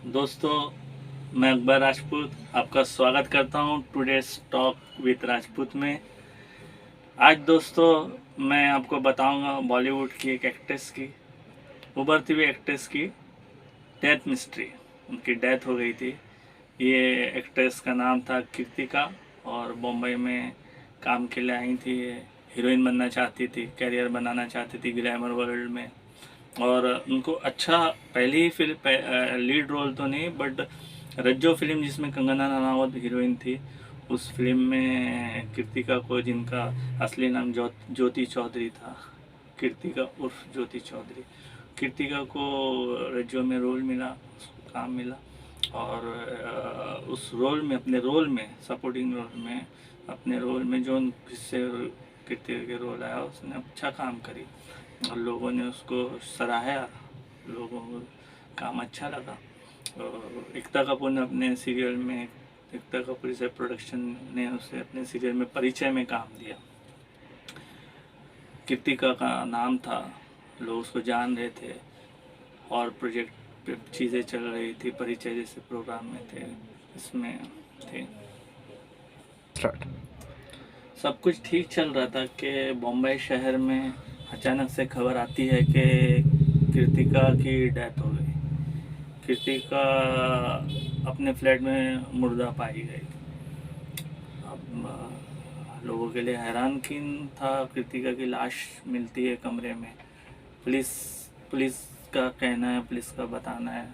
दोस्तों, मैं अकबर राजपूत आपका स्वागत करता हूं टुडेस टॉक विद राजपूत में। आज दोस्तों मैं आपको बताऊंगा बॉलीवुड की एक एक्ट्रेस की, उभरती हुई एक्ट्रेस की डेथ मिस्ट्री। उनकी डेथ हो गई थी। ये एक्ट्रेस का नाम था कृतिका और बम्बई में काम के लिए आई थी। ये हीरोइन बनना चाहती थी, करियर बनाना चाहती थी ग्लैमर वर्ल्ड में। और उनको अच्छा पहली ही फिल्म लीड रोल तो नहीं, बट रज्जो फिल्म जिसमें कंगना रनावत हीरोइन थी, उस फिल्म में कृतिका को, जिनका असली नाम ज्योति चौधरी था, कृतिका उर्फ ज्योति चौधरी, कृतिका को रज्जो में रोल मिला, उसको काम मिला। और उस रोल में, अपने रोल में, सपोर्टिंग रोल में, अपने रोल में जो जिससे कृतिका के रोल आया, उसने अच्छा काम करी और लोगों ने उसको सराहा। लोगों को काम अच्छा लगा। और एकता कपूर ने अपने सीरियल में, एकता कपूर से प्रोडक्शन ने उसे अपने सीरियल में परिचय में काम दिया। कृतिका का नाम था, लोग उसको जान रहे थे और प्रोजेक्ट पे चीज़ें चल रही थी, परिचय जैसे प्रोग्राम में थे, इसमें थे। स्टार्ट। सब कुछ ठीक चल रहा था कि बम्बई शहर में अचानक से खबर आती है कि कृतिका की डेथ हो गई। कृतिका अपने फ्लैट में मुर्दा पाई गई। अब लोगों के लिए हैरानकीन था। कृतिका की लाश मिलती है कमरे में। पुलिस पुलिस का कहना है, पुलिस का बताना है,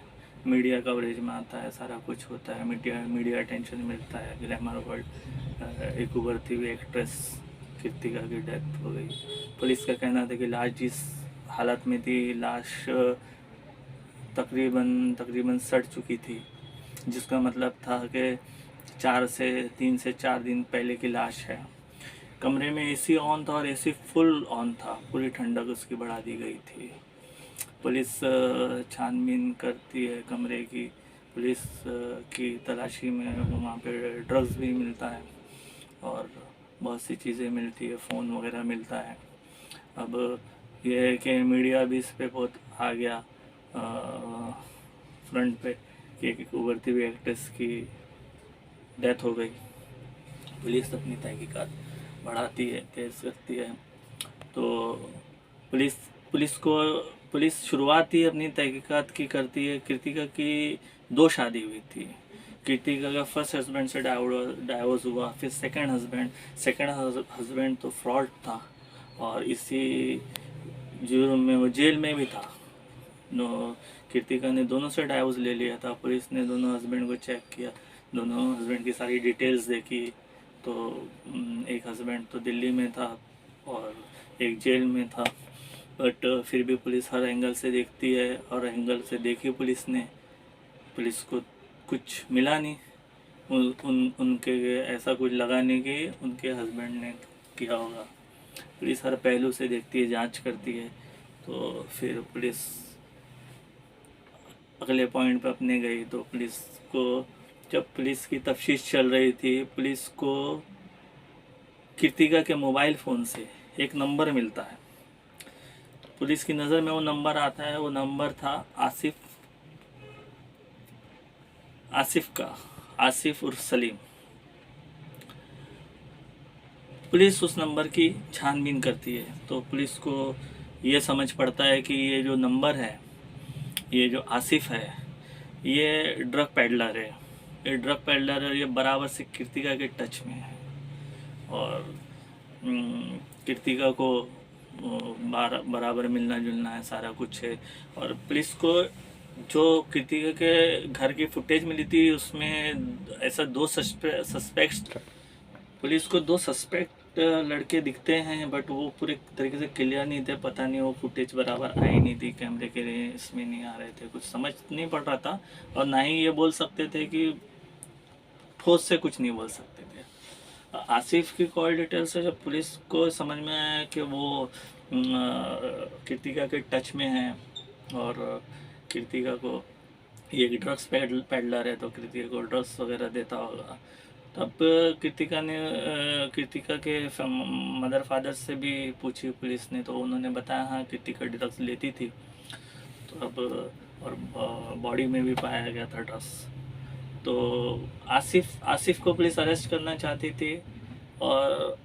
मीडिया कवरेज में आता है, सारा कुछ होता है, मीडिया अटेंशन मिलता है। ग्लैमर वर्ल्ड, एक उभरती हुई एक्ट्रेस कृतिका की डेथ हो गई। पुलिस का कहना था कि लाश जिस हालत में थी, लाश तकरीबन तकरीबन सड़ चुकी थी, जिसका मतलब था कि 3 से 4 दिन पहले की लाश है। कमरे में एसी ऑन था और एसी फुल ऑन था, पूरी ठंडक उसकी बढ़ा दी गई थी। पुलिस छानबीन करती है कमरे की। पुलिस की तलाशी में वहाँ पे ड्रग्स भी मिलता है और बहुत सी चीज़ें मिलती है, फ़ोन वगैरह मिलता है। अब यह है कि मीडिया भी इस पे बहुत आ गया फ्रंट पे कि एक उभरती हुई एक्ट्रेस की डेथ हो गई। पुलिस अपनी तहकीकात बढ़ाती है, तेज़ करती है। तो पुलिस पुलिस को पुलिस शुरुआत ही अपनी तहकीकात की करती है। कृतिका की 2 शादी हुई थी। कृतिका का फर्स्ट हस्बैंड से डाइवोर्स हुआ, फिर सेकंड हस्बैंड तो फ्रॉड था और इसी जुर्म में वो जेल में भी था। नो कृतिका ने दोनों से डाइवोर्स ले लिया था। पुलिस ने दोनों हस्बैंड को चेक किया, दोनों हस्बैंड की सारी डिटेल्स देखी। तो एक हस्बैंड तो दिल्ली में था और एक जेल में था। बट फिर भी पुलिस हर एंगल से देखती है और एंगल से देखी पुलिस को कुछ मिला नहीं। उनके ऐसा कुछ लगा नहीं कि उनके हस्बैंड ने किया होगा। पुलिस हर पहलू से देखती है, जांच करती है। तो फिर पुलिस अगले पॉइंट पे अपने गई। तो पुलिस को, जब पुलिस की तफ्तीश चल रही थी, पुलिस को कृतिका के मोबाइल फ़ोन से एक नंबर मिलता है। पुलिस की नज़र में वो नंबर आता है। वो नंबर था आसिफ का, आसिफ उर्फ सलीम। पुलिस उस नंबर की छानबीन करती है तो पुलिस को ये समझ पड़ता है कि ये जो नंबर है, ये जो आसिफ है, ये ड्रग पेडलर है। ये ड्रग पेडलर है, ये बराबर से कृतिका के टच में है और कृतिका को बराबर मिलना जुलना है, सारा कुछ है। और पुलिस को जो कृतिका के घर की फुटेज मिली थी, उसमें ऐसा 2 सस्पेक्ट, पुलिस को 2 सस्पेक्ट लड़के दिखते हैं, बट वो पूरे तरीके से क्लियर नहीं थे। पता नहीं वो फुटेज बराबर आई नहीं थी, कैमरे के लिए इसमें नहीं आ रहे थे, कुछ समझ नहीं पड़ रहा था। और ना ही ये बोल सकते थे कि ठोस से कुछ नहीं बोल सकते थे। आसिफ की कॉल डिटेल से जब पुलिस को समझ में आया कि वो कृतिका के टच में है और कृतिका को, ये ड्रग्स पेडलर है तो कृतिका को ड्रग्स वगैरह देता होगा। तब कृतिका के मदर फादर से भी पूछी पुलिस ने, तो उन्होंने बताया हाँ कृतिका ड्रग्स लेती थी। तो अब और बॉडी में भी पाया गया था ड्रग्स। तो आसिफ को पुलिस अरेस्ट करना चाहती थी, और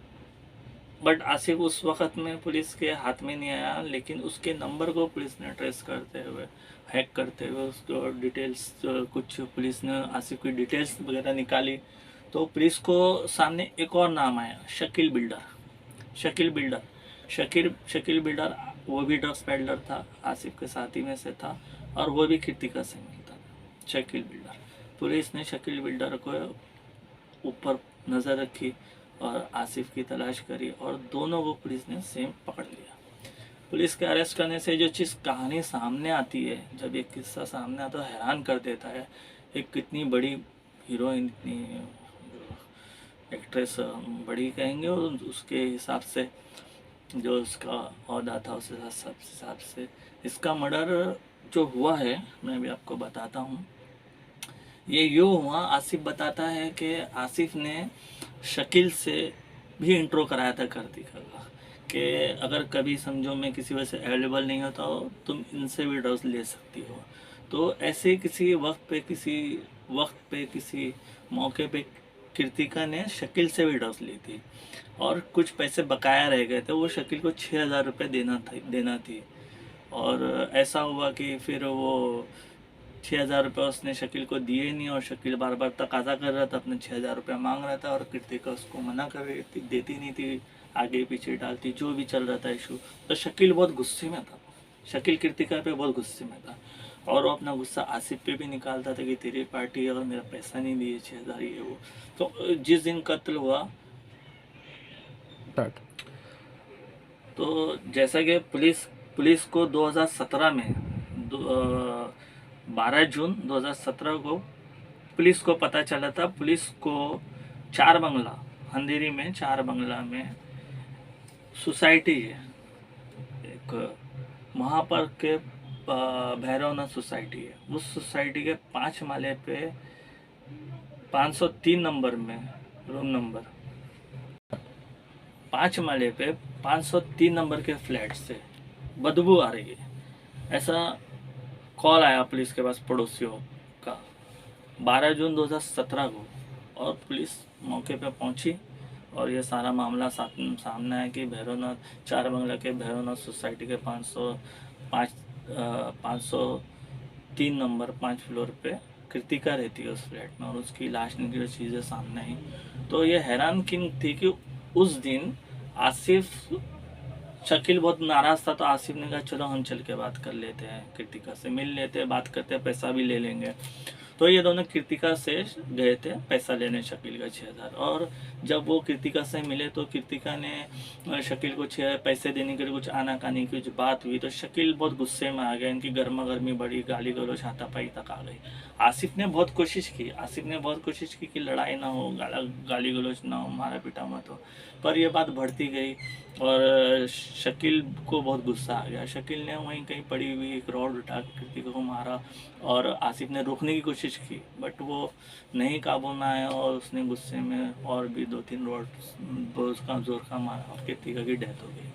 बट आसिफ उस वक्त में पुलिस के हाथ में नहीं आया, लेकिन उसके नंबर को पुलिस ने ट्रेस करते हुए, हैक करते हुए उसको डिटेल्स, कुछ पुलिस ने आसिफ की डिटेल्स वगैरह निकाली। तो पुलिस को सामने एक और नाम आया, Shakeel builder. Shakeel builder Shakeel builder वो भी ड्रग्स पेडलर था, आसिफ के साथी में से था, और वो भी कृतिका से मिलता था। शकील बिल्डर, पुलिस ने शकील बिल्डर को ऊपर नज़र रखी और आसिफ की तलाश करी, और दोनों को पुलिस ने सेम पकड़ लिया। पुलिस के अरेस्ट करने से जो चीज़ कहानी सामने आती है, जब एक किस्सा सामने आता है तो हैरान कर देता है। एक कितनी बड़ी हीरोइन, इतनी एक्ट्रेस बड़ी कहेंगे, और उसके हिसाब से जो उसका ओहदा था उस हिसाब से इसका मर्डर जो हुआ है, मैं भी आपको बताता हूँ। ये यूँ हुआ, आसिफ बताता है कि आसिफ ने शकील से भी इंट्रो कराया था कृतिका का, कि अगर कभी समझो मैं किसी वजह से अवेलेबल नहीं होता हो, तुम इनसे भी ड्रग्स ले सकती हो। तो ऐसे किसी वक्त पे किसी मौके पे कृतिका ने शकील से भी ड्रग्स ली थी, और कुछ पैसे बकाया रह गए थे, वो शकील को 6,000 रुपये देना थी। और ऐसा हुआ कि फिर वो 6,000 रुपये उसने शकील को दिए नहीं, और शकील बार बार तकाजा कर रहा था, अपने 6,000 रुपये मांग रहा था, और कृतिका उसको मना कर रही थी, देती नहीं थी, आगे पीछे डालती, जो भी चल रहा था इशू। तो शकील बहुत गुस्से में था, शकील कृतिका पे बहुत गुस्से में था, और वो अपना गुस्सा आसिफ पे भी निकालता था कि तेरी पार्टी है और मेरा पैसा नहीं दिए 6,000 ये वो। तो जिस दिन कत्ल हुआ, Start. तो जैसा कि पुलिस को 2017 में 12 जून 2017 को पुलिस को पता चला था। पुलिस को चार बंगला, अंधेरी में चार बंगला में सोसाइटी है एक, वहाँ पर के भैरवनाथ सोसाइटी है। उस सोसाइटी के 5 माले पे 503 नंबर में रूम नंबर 5 माले पे 503 नंबर के फ्लैट से बदबू आ रही है, ऐसा कॉल आया पुलिस के पास पड़ोसियों का 12 जून 2017 को। और पुलिस मौके पे पहुंची, और ये सारा मामला सामने आया कि भैरवनाथ चार बंगला के भैरवनाथ सोसाइटी के 503 नंबर 5 फ्लोर पे कृतिका रहती है उस फ्लैट में, और उसकी लाश निकली, चीज़ें सामने आई। तो ये हैरान किन थी कि उस दिन आसिफ, शकील बहुत नाराज़ था, तो आसिफ ने कहा चलो हम चल के बात कर लेते हैं, कृतिका से मिल लेते हैं, बात करते हैं, पैसा भी ले लेंगे। तो ये दोनों कृतिका से गए थे पैसा लेने शकील का 6,000, और जब वो कृतिका से मिले तो कृतिका ने शकील को पैसे देने के लिए कुछ आनाकानी की कुछ बात हुई, तो शकील बहुत गुस्से में आ गया, इनकी गर्मा गर्मी बढ़ी, गाली गलौज हाथापाई तक आ गई। आसिफ ने बहुत कोशिश की कि लड़ाई ना हो, गाली गलौज ना हो, मारा पीटा मत हो, पर यह बात बढ़ती गई, और शकील को बहुत गुस्सा आ गया। शकील ने वहीं कहीं पड़ी हुई एक रॉड उठा के कृतिका को मारा, और आसिफ ने रोकने की कोशिश की, बट वो नहीं काबू में आया, और उसने गुस्से में और भी 2-3 रॉड जोर का मारा, और कृतिका की डेथ हो गई।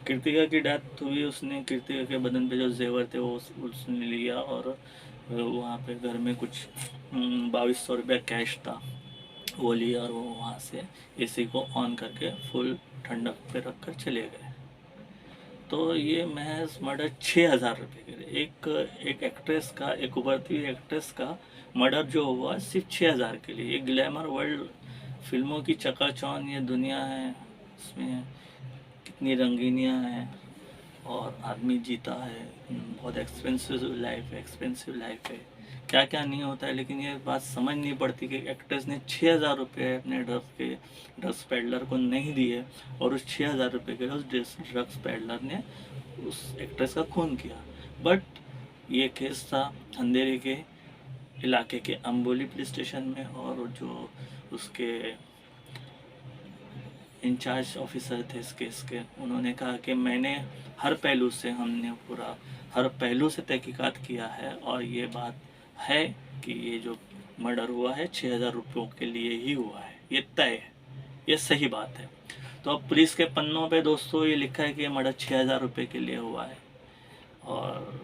कृतिका की डेथ हुई, उसने कृतिका के बदन पे जो जेवर थे वो उसने लिया, और वहाँ पे घर में कुछ 2,200 रुपया कैश था, वो लिया, और वो वहाँ से एसी को ऑन करके फुल ठंडक पे रख कर चले गए। तो ये महज मर्डर 6,000 रुपये के लिए, एक एक्ट्रेस का, एक उभरती हुई एक्ट्रेस का मर्डर जो हुआ सिर्फ 6,000 के लिए। ये ग्लैमर वर्ल्ड, फिल्मों की चकाचौंध ये दुनिया है, इसमें कितनी रंगीनियाँ हैं, और आदमी जीता है, बहुत एक्सपेंसिव लाइफ है, क्या क्या नहीं होता है। लेकिन ये बात समझ नहीं पड़ती कि एक्ट्रेस ने 6,000 रुपये अपने ड्रग्स पेडलर को नहीं दिए, और उस 6,000 रुपये के लिए उस ड्रग्स पेडलर ने उस एक्ट्रेस का खून किया। बट ये केस था अंधेरी के इलाके के अम्बोली पुलिस स्टेशन में, और जो उसके इंचार्ज ऑफिसर थे इस केस के, उन्होंने कहा कि हमने पूरा हर पहलू से तहकीकात किया है, और ये बात है कि ये जो मर्डर हुआ है 6,000 रुपयों के लिए ही हुआ है, ये तय है, ये सही बात है। तो अब पुलिस के पन्नों पे दोस्तों ये लिखा है कि ये मर्डर 6,000 रुपये के लिए हुआ है, और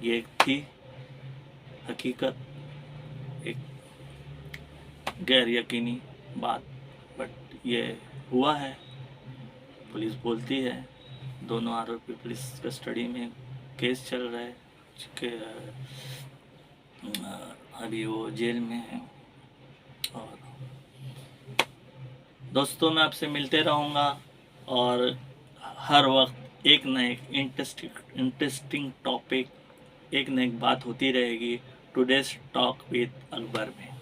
ये थी हकीकत, एक गैर यकीनी बात, बट ये हुआ है। पुलिस बोलती है दोनों आरोपी पुलिस कस्टडी में, केस चल रहा है कि अभी वो जेल में है। और दोस्तों मैं आपसे मिलते रहूँगा और हर वक्त एक न एक इंटरेस्टिंग टॉपिक, एक न एक बात होती रहेगी टुडेज टॉक विद अकबर में।